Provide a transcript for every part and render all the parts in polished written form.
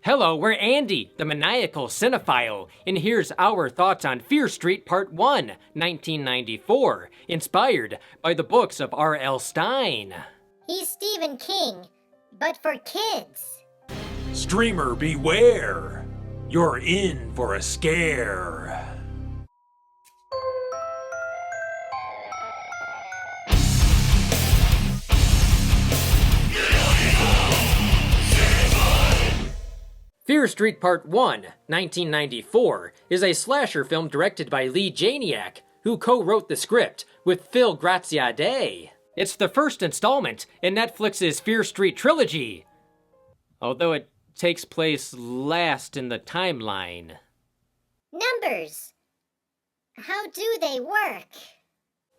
Hello, we're Andy, the Maniacal Cinephile, and here's our thoughts on Fear Street Part 1, 1994, inspired by the books of R.L. Stine. He's Stephen King, but for kids. Streamer beware! You're in for a scare. Fear Street Part 1, 1994, is a slasher film directed by Leigh Janiak, who co-wrote the script with Phil Graziadei. It's the first installment in Netflix's Fear Street trilogy, although it takes place last in the timeline. Numbers. How do they work?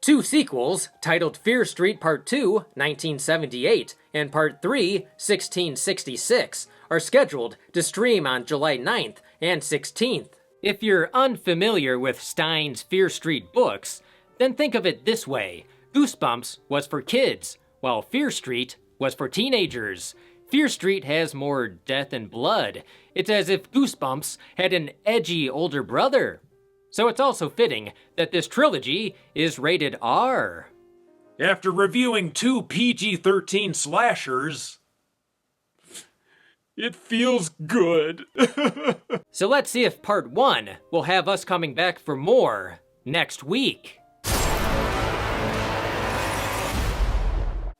Two sequels, titled Fear Street Part 2, 1978, and Part 3, 1666, are scheduled to stream on July 9th and 16th. If you're unfamiliar with Stine's Fear Street books, then think of it this way. Goosebumps was for kids, while Fear Street was for teenagers. Fear Street has more death and blood. It's as if Goosebumps had an edgy older brother. So it's also fitting that this trilogy is rated R. After reviewing two PG-13 slashers, it feels good. So let's see if Part 1 will have us coming back for more next week.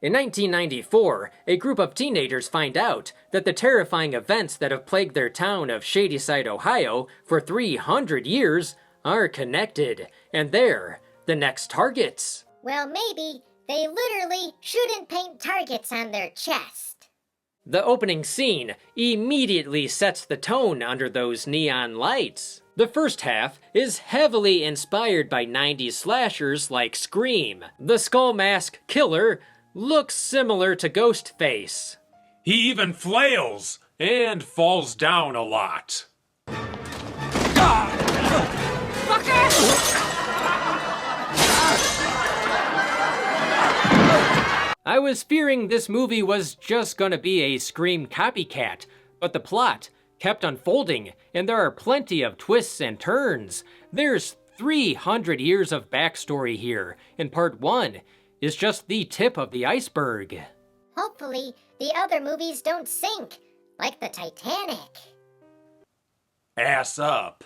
In 1994, a group of teenagers find out that the terrifying events that have plagued their town of Shadyside, Ohio for 300 years are connected, and they're the next targets. Well, maybe they literally shouldn't paint targets on their chest. The opening scene immediately sets the tone under those neon lights. The first half is heavily inspired by 90s slashers like Scream. The skull mask killer looks similar to Ghostface. He even flails and falls down a lot. I was fearing this movie was just gonna be a Scream copycat, but the plot kept unfolding, and there are plenty of twists and turns. There's 300 years of backstory here, and Part 1 is just the tip of the iceberg. Hopefully, the other movies don't sink, like the Titanic. Ass up.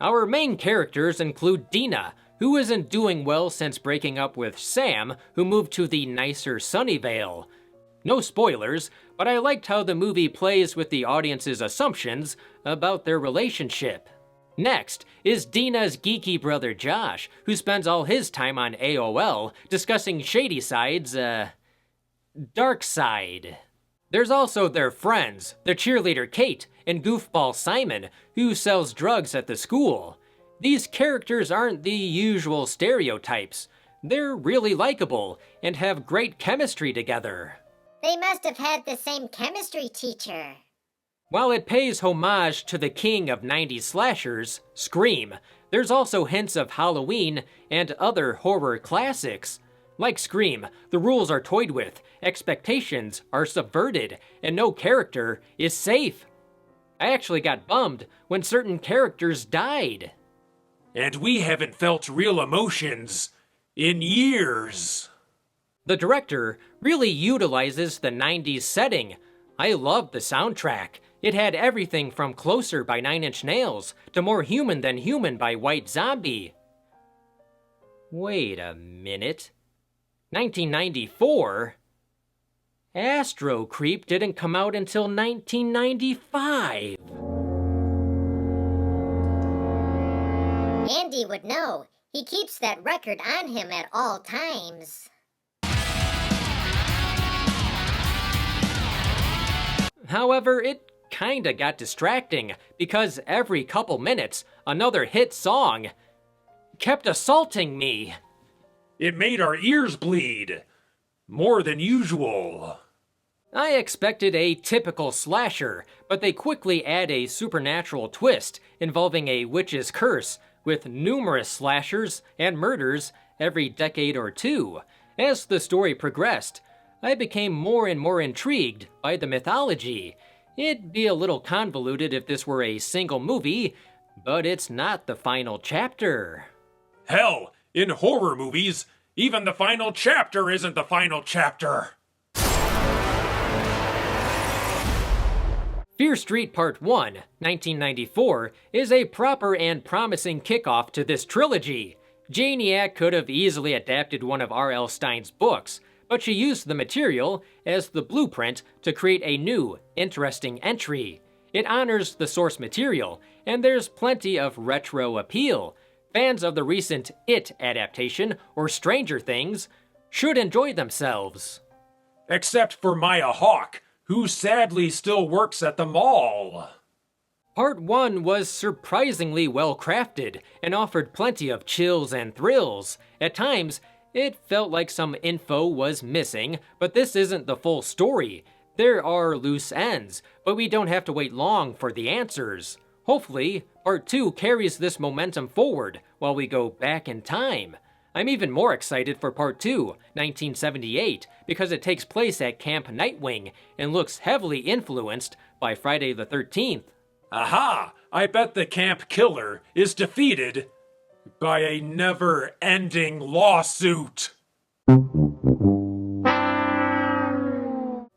Our main characters include Dina, who isn't doing well since breaking up with Sam, who moved to the nicer Sunnyvale. No spoilers, but I liked how the movie plays with the audience's assumptions about their relationship. Next is Dina's geeky brother Josh, who spends all his time on AOL discussing Shadyside's, dark side. There's also their friends, the cheerleader Kate and goofball Simon, who sells drugs at the school. These characters aren't the usual stereotypes. They're really likable and have great chemistry together. They must have had the same chemistry teacher. While it pays homage to the king of 90s slashers, Scream, there's also hints of Halloween and other horror classics. Like Scream, the rules are toyed with, expectations are subverted, and no character is safe. I actually got bummed when certain characters died. And we haven't felt real emotions in years. The director really utilizes the 90s setting. I loved the soundtrack. It had everything from Closer by Nine Inch Nails to More Human Than Human by White Zombie. Wait a minute. 1994? Astro Creep didn't come out until 1995. Andy would know. He keeps that record on him at all times. However, it kinda got distracting because every couple minutes, another hit song kept assaulting me. It made our ears bleed. More than usual. I expected a typical slasher, but they quickly add a supernatural twist involving a witch's curse, with numerous slashers and murders every decade or two. As the story progressed, I became more and more intrigued by the mythology. It'd be a little convoluted if this were a single movie, but it's not the final chapter. Hell, in horror movies, even the final chapter isn't the final chapter. Fear Street Part 1, 1994, is a proper and promising kickoff to this trilogy. Janiak could have easily adapted one of R.L. Stine's books, but she used the material as the blueprint to create a new, interesting entry. It honors the source material, and there's plenty of retro appeal. Fans of the recent It adaptation, or Stranger Things, should enjoy themselves. Except for Maya Hawke, who sadly still works at the mall. Part 1 was surprisingly well crafted and offered plenty of chills and thrills. At times, it felt like some info was missing, but this isn't the full story. There are loose ends, but we don't have to wait long for the answers. Hopefully, Part 2 carries this momentum forward while we go back in time. I'm even more excited for Part 2, 1978, because it takes place at Camp Nightwing and looks heavily influenced by Friday the 13th. Aha! I bet the camp killer is defeated by a never-ending lawsuit.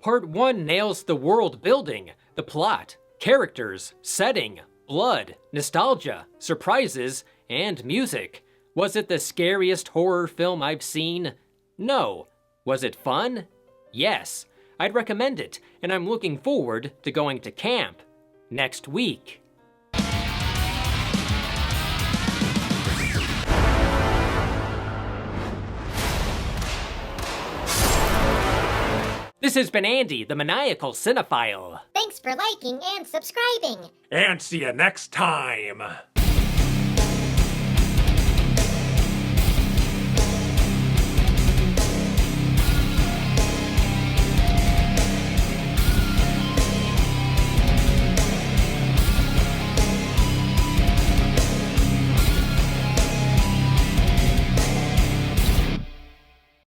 Part 1 nails the world building, the plot, characters, setting, blood, nostalgia, surprises, and music. Was it the scariest horror film I've seen? No. Was it fun? Yes. I'd recommend it, and I'm looking forward to going to camp next week. This has been Andy, the Maniacal Cinephile. Thanks for liking and subscribing. And see you next time.